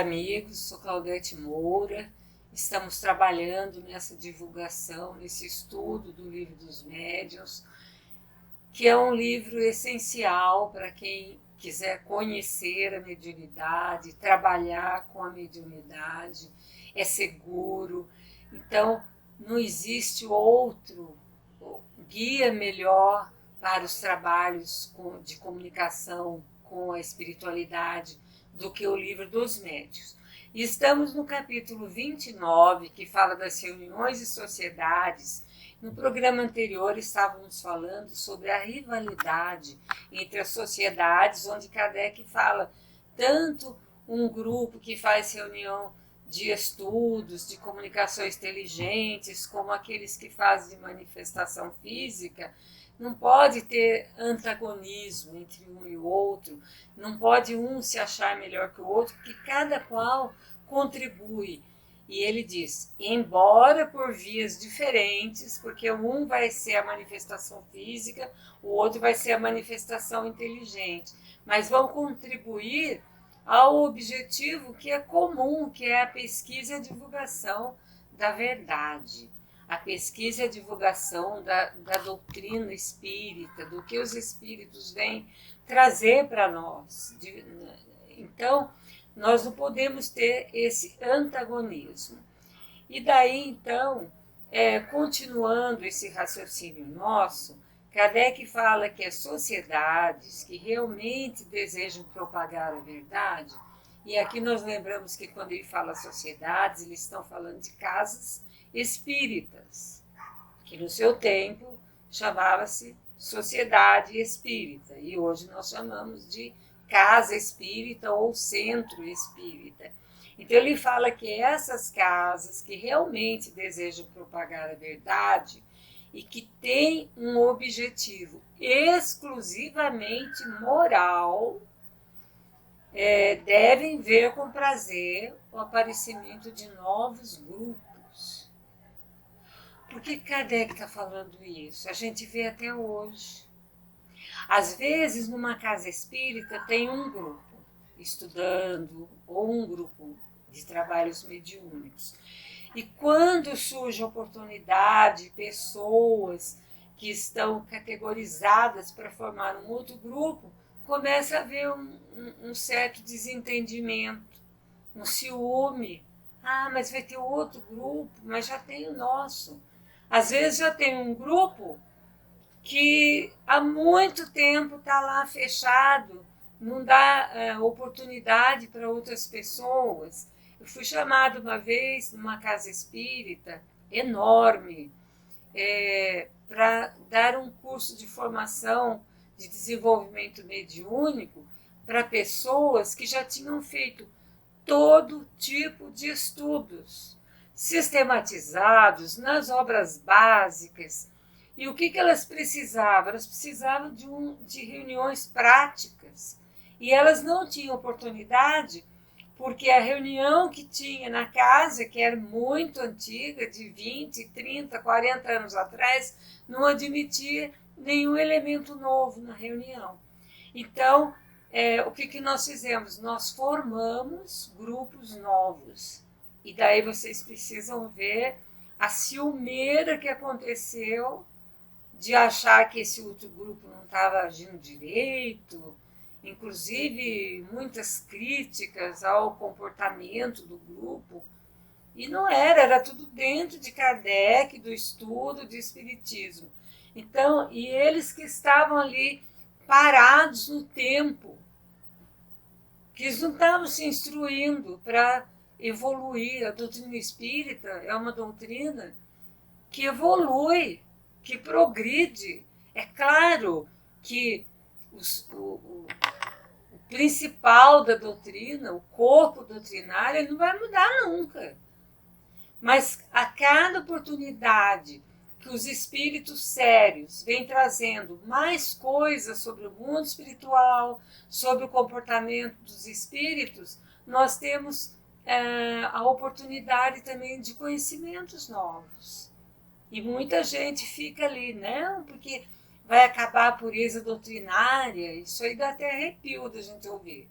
amigos, sou Claudete Moura, estamos trabalhando nessa divulgação, nesse estudo do Livro dos Médiuns, que é um livro essencial para quem quiser conhecer a mediunidade, trabalhar com a mediunidade, é seguro. Então, não existe outro guia melhor para os trabalhos de comunicação com a espiritualidade do que o Livro dos Médiuns. E estamos no capítulo 29, que fala das reuniões e sociedades. No programa anterior estávamos falando sobre a rivalidade entre as sociedades, onde Kardec fala tanto um grupo que faz reunião de estudos, de comunicações inteligentes, como aqueles que fazem manifestação física. Não pode ter antagonismo entre um e o outro, não pode um se achar melhor que o outro, porque cada qual contribui. E ele diz, embora por vias diferentes, porque um vai ser a manifestação física, o outro vai ser a manifestação inteligente, mas vão contribuir ao objetivo que é comum, que é a pesquisa e a divulgação da verdade. A pesquisa e a divulgação da doutrina espírita, do que os espíritos vêm trazer para nós. Então, nós não podemos ter esse antagonismo. E daí, então, continuando esse raciocínio nosso, Kardec fala que as sociedades que realmente desejam propagar a verdade, e aqui nós lembramos que quando ele fala sociedades, eles estão falando de casas espíritas, que no seu tempo chamava-se Sociedade Espírita, e hoje nós chamamos de Casa Espírita ou Centro Espírita. Então ele fala que essas casas que realmente desejam propagar a verdade e que têm um objetivo exclusivamente moral, devem ver com prazer o aparecimento de novos grupos. Por que Kardec está falando isso? A gente vê até hoje. Às vezes, numa casa espírita, tem um grupo estudando, ou um grupo de trabalhos mediúnicos. E quando surge a oportunidade, pessoas que estão categorizadas para formar um outro grupo, começa a haver um certo desentendimento, um ciúme. Ah, mas vai ter outro grupo, mas já tem o nosso. Às vezes já tem um grupo que há muito tempo está lá fechado, não dá oportunidade para outras pessoas. Eu fui chamada uma vez numa casa espírita enorme para dar um curso de formação de desenvolvimento mediúnico para pessoas que já tinham feito todo tipo de estudos sistematizados nas obras básicas. E o que elas precisavam? Elas precisavam de reuniões práticas. E elas não tinham oportunidade, porque a reunião que tinha na casa, que era muito antiga, de 20, 30, 40 anos atrás, não admitia nenhum elemento novo na reunião. Então, o que nós fizemos? Nós formamos grupos novos. E daí vocês precisam ver a ciumeira que aconteceu de achar que esse outro grupo não estava agindo direito, inclusive muitas críticas ao comportamento do grupo. E não era tudo dentro de Kardec, do estudo de espiritismo. Então, e eles que estavam ali parados no tempo, que eles não estavam se instruindo para evoluir. A doutrina espírita é uma doutrina que evolui, que progride. É claro que o principal da doutrina, o corpo doutrinário, não vai mudar nunca. Mas a cada oportunidade que os espíritos sérios vêm trazendo mais coisas sobre o mundo espiritual, sobre o comportamento dos espíritos, nós temos a oportunidade também de conhecimentos novos. E muita gente fica ali, não, porque vai acabar a pureza doutrinária. Isso aí dá até arrepio da gente ouvir,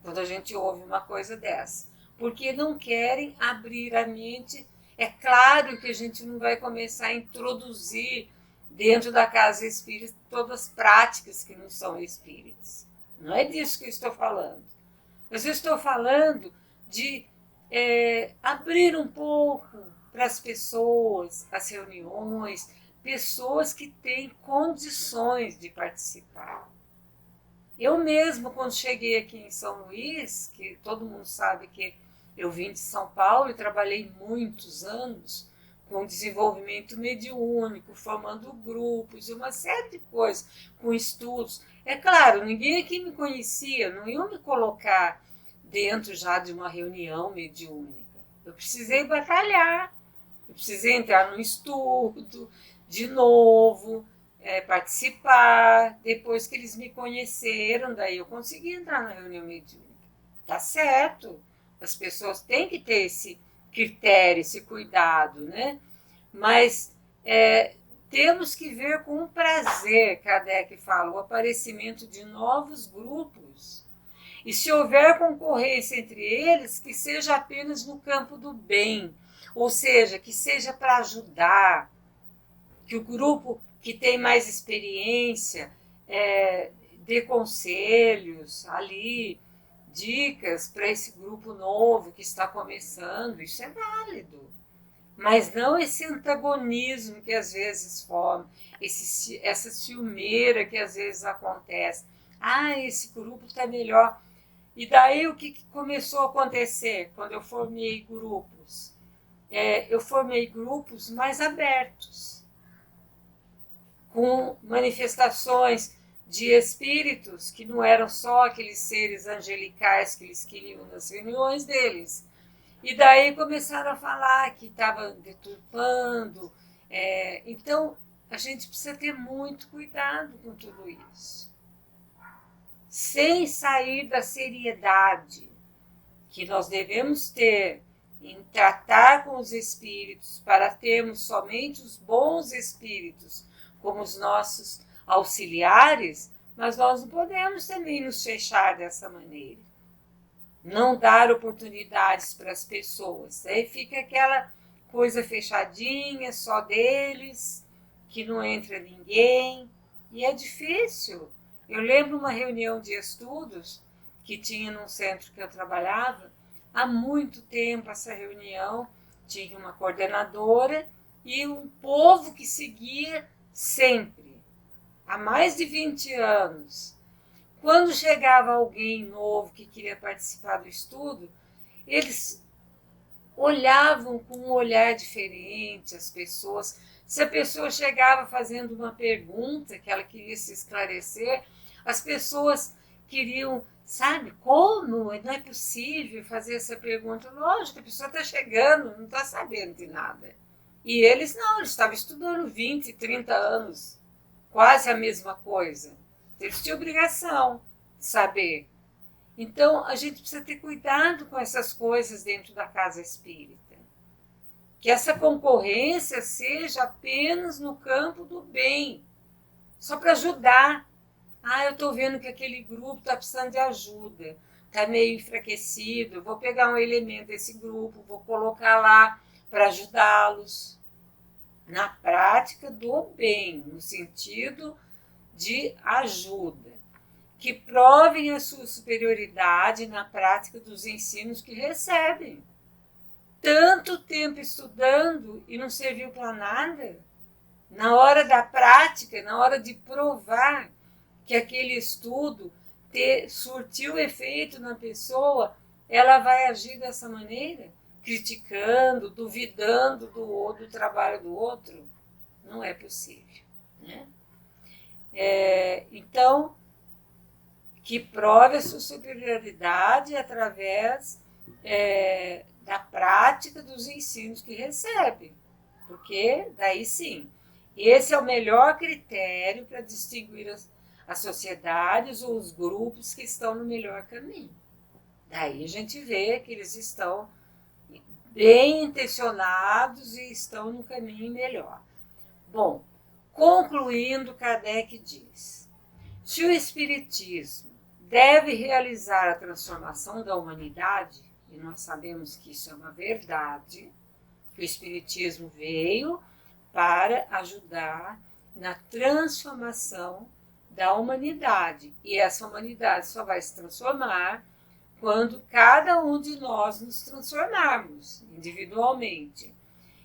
quando a gente ouve uma coisa dessa. porque não querem abrir a mente. É claro que a gente não vai começar a introduzir dentro da casa espírita todas as práticas que não são espíritas. Não é disso que eu estou falando. Mas eu estou falando de abrir um pouco para as pessoas, as reuniões, pessoas que têm condições de participar. Eu mesmo, quando cheguei aqui em São Luís, que todo mundo sabe que eu vim de São Paulo e trabalhei muitos anos com desenvolvimento mediúnico, formando grupos, uma série de coisas, com estudos. É claro, ninguém aqui me conhecia, não iam me colocar dentro já de uma reunião mediúnica. Eu precisei batalhar, eu precisei entrar no estudo de novo, participar. Depois que eles me conheceram, daí eu consegui entrar na reunião mediúnica. Tá certo, as pessoas têm que ter esse critério, esse cuidado, né? Mas temos que ver com prazer, Kardec fala, o aparecimento de novos grupos. E se houver concorrência entre eles, que seja apenas no campo do bem, ou seja, que seja para ajudar, que o grupo que tem mais experiência dê conselhos ali, dicas para esse grupo novo que está começando, isso é válido. Mas não esse antagonismo que às vezes forma, essa ciumeira que às vezes acontece. Ah, esse grupo está melhor. E daí o que começou a acontecer quando eu formei grupos? Eu formei grupos mais abertos, com manifestações de espíritos que não eram só aqueles seres angelicais que eles queriam nas reuniões deles. E daí começaram a falar que estava deturpando. Então, a gente precisa ter muito cuidado com tudo isso. Sem sair da seriedade que nós devemos ter em tratar com os espíritos para termos somente os bons espíritos como os nossos auxiliares, mas nós não podemos também nos fechar dessa maneira. Não dar oportunidades para as pessoas. Aí fica aquela coisa fechadinha, só deles, que não entra ninguém. E é difícil. Eu lembro uma reunião de estudos que tinha num centro que eu trabalhava. Há muito tempo essa reunião tinha uma coordenadora e um povo que seguia sempre, há mais de 20 anos. Quando chegava alguém novo que queria participar do estudo, eles olhavam com um olhar diferente as pessoas. Se a pessoa chegava fazendo uma pergunta que ela queria se esclarecer, as pessoas queriam, sabe, como? Não é possível fazer essa pergunta. Lógico, a pessoa está chegando, não está sabendo de nada. E eles não, eles estavam estudando 20, 30 anos, quase a mesma coisa. Eles tinham obrigação de saber. Então, a gente precisa ter cuidado com essas coisas dentro da casa espírita. Que essa concorrência seja apenas no campo do bem, só para ajudar. Ah, eu estou vendo que aquele grupo está precisando de ajuda, está meio enfraquecido, eu vou pegar um elemento desse grupo, vou colocar lá para ajudá-los. Na prática do bem, no sentido de ajuda, que provem a sua superioridade na prática dos ensinos que recebem. Tanto tempo estudando e não serviu para nada. Na hora da prática, na hora de provar que aquele estudo surtiu efeito na pessoa, ela vai agir dessa maneira, criticando, duvidando do trabalho do outro. Não é possível, né? Então, que prove a sua superioridade através da prática dos ensinos que recebe. Porque, daí sim, esse é o melhor critério para distinguir as sociedades ou os grupos que estão no melhor caminho. Daí a gente vê que eles estão bem intencionados e estão no caminho melhor. Bom, concluindo, Kardec diz: se o Espiritismo deve realizar a transformação da humanidade, e nós sabemos que isso é uma verdade, que o Espiritismo veio para ajudar na transformação da humanidade. E essa humanidade só vai se transformar quando cada um de nós nos transformarmos individualmente.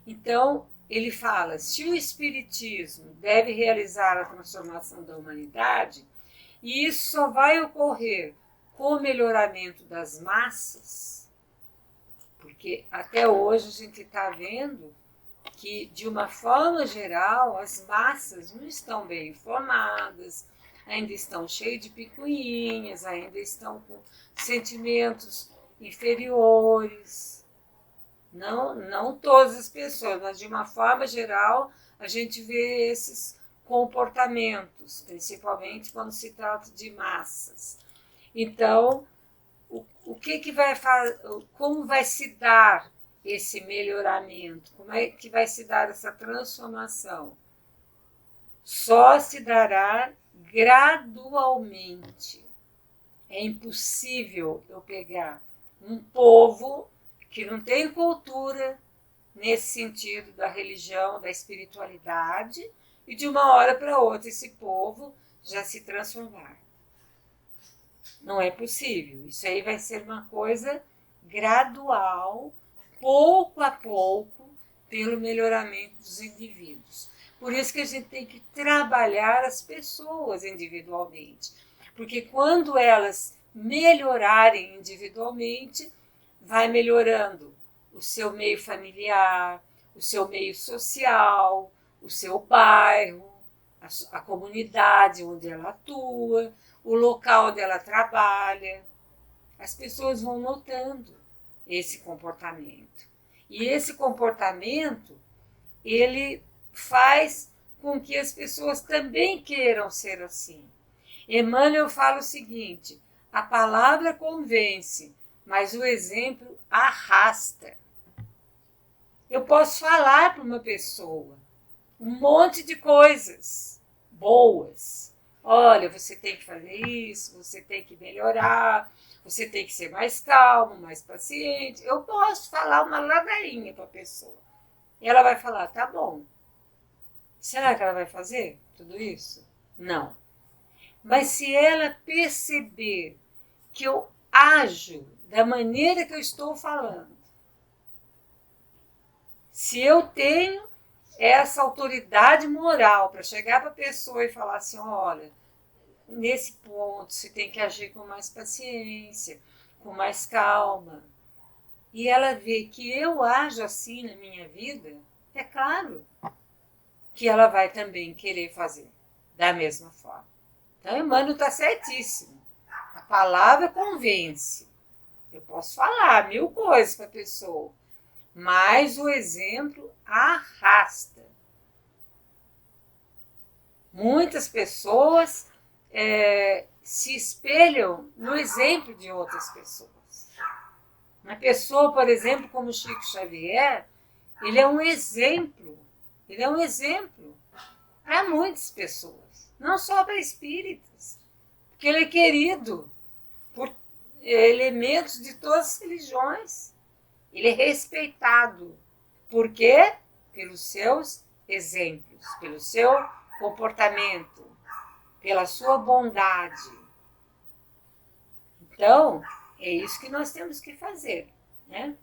Então, ele fala, se o Espiritismo deve realizar a transformação da humanidade, e isso só vai ocorrer com o melhoramento das massas, porque até hoje a gente está vendo que, de uma forma geral, as massas não estão bem informadas, ainda estão cheias de picuinhas, ainda estão com sentimentos inferiores. Não todas as pessoas, mas de uma forma geral, a gente vê esses comportamentos, principalmente quando se trata de massas. Então, o que vai fazer, como vai se dar esse melhoramento, como é que vai se dar essa transformação? Só se dará gradualmente. É impossível eu pegar um povo que não tem cultura nesse sentido da religião, da espiritualidade, e de uma hora para outra esse povo já se transformar. Não é possível. Isso aí vai ser uma coisa gradual, pouco a pouco, pelo melhoramento dos indivíduos. Por isso que a gente tem que trabalhar as pessoas individualmente. Porque quando elas melhorarem individualmente, vai melhorando o seu meio familiar, o seu meio social, o seu bairro, a comunidade onde ela atua, o local onde ela trabalha. As pessoas vão notando esse comportamento. E esse comportamento, ele faz com que as pessoas também queiram ser assim. Emmanuel fala o seguinte, a palavra convence, mas o exemplo arrasta. Eu posso falar para uma pessoa um monte de coisas boas. Olha, você tem que fazer isso, você tem que melhorar, você tem que ser mais calmo, mais paciente. Eu posso falar uma ladainha para a pessoa. E ela vai falar, tá bom. Será que ela vai fazer tudo isso? Não. Mas se ela perceber que eu ajo da maneira que eu estou falando, se eu tenho essa autoridade moral para chegar para a pessoa e falar assim, olha, nesse ponto você tem que agir com mais paciência, com mais calma, e ela vê que eu ajo assim na minha vida, é claro que ela vai também querer fazer da mesma forma. Então, Emmanuel está certíssimo. A palavra convence. Eu posso falar 1000 coisas para a pessoa, mas o exemplo arrasta. Muitas pessoas se espelham no exemplo de outras pessoas. Uma pessoa, por exemplo, como Chico Xavier, ele é um exemplo. Ele é um exemplo para muitas pessoas, não só para espíritas, porque ele é querido por elementos de todas as religiões. Ele é respeitado. Por quê? Pelos seus exemplos, pelo seu comportamento, pela sua bondade. Então, é isso que nós temos que fazer, né?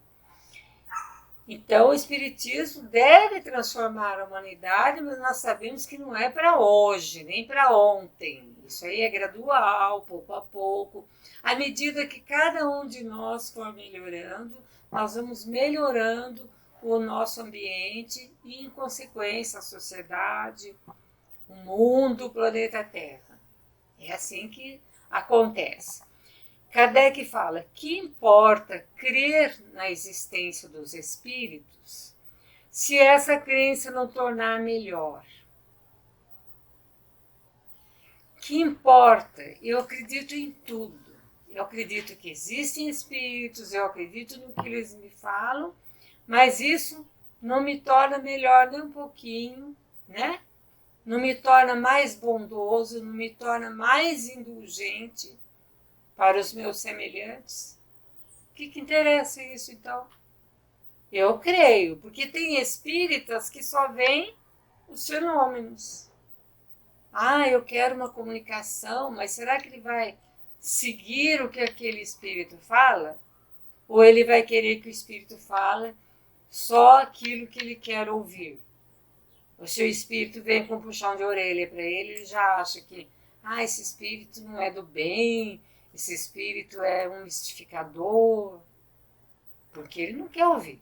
Então, o Espiritismo deve transformar a humanidade, mas nós sabemos que não é para hoje, nem para ontem. Isso aí é gradual, pouco a pouco. À medida que cada um de nós for melhorando, nós vamos melhorando o nosso ambiente e, em consequência, a sociedade, o mundo, o planeta Terra. É assim que acontece. Kardec fala que importa crer na existência dos espíritos se essa crença não tornar melhor. Que importa? Eu acredito em tudo. Eu acredito que existem espíritos, eu acredito no que eles me falam, mas isso não me torna melhor nem um pouquinho, né? Não me torna mais bondoso, não me torna mais indulgente para os meus semelhantes. O que interessa isso, então? Eu creio, porque tem espíritas que só veem os fenômenos. Ah, eu quero uma comunicação, mas será que ele vai seguir o que aquele espírito fala? Ou ele vai querer que o espírito fale só aquilo que ele quer ouvir? O seu espírito vem com um puxão de orelha para ele, ele já acha que esse espírito não é do bem, esse espírito é um mistificador, porque ele não quer ouvir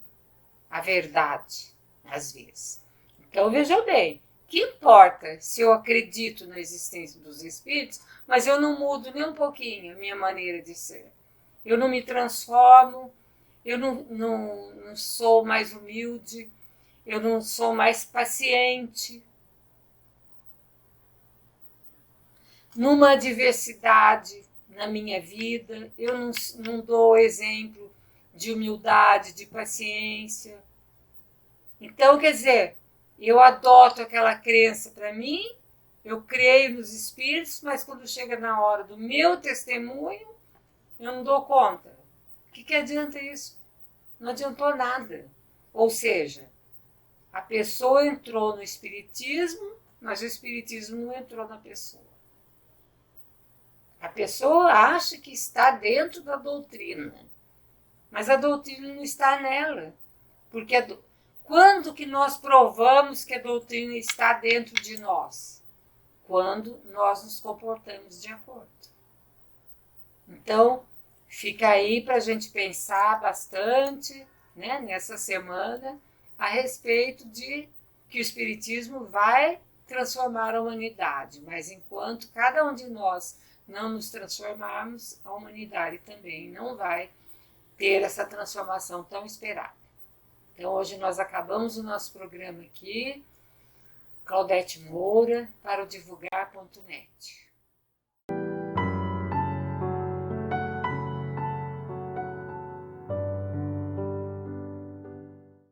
a verdade, às vezes. Então, veja bem, que importa se eu acredito na existência dos espíritos, mas eu não mudo nem um pouquinho a minha maneira de ser. Eu não me transformo, eu não sou mais humilde, eu não sou mais paciente. Numa adversidade na minha vida, eu não dou exemplo de humildade, de paciência. Então, quer dizer, eu adoto aquela crença para mim, eu creio nos espíritos, mas quando chega na hora do meu testemunho, eu não dou conta. O que adianta isso? Não adiantou nada. Ou seja, a pessoa entrou no espiritismo, mas o espiritismo não entrou na pessoa. A pessoa acha que está dentro da doutrina, mas a doutrina não está nela. Porque quando que nós provamos que a doutrina está dentro de nós? Quando nós nos comportamos de acordo. Então, fica aí para a gente pensar bastante, né, nessa semana a respeito de que o Espiritismo vai transformar a humanidade, mas enquanto cada um de nós não nos transformarmos, a humanidade também não vai ter essa transformação tão esperada. Então, hoje nós acabamos o nosso programa aqui, Claudete Moura, para o divulgar.net.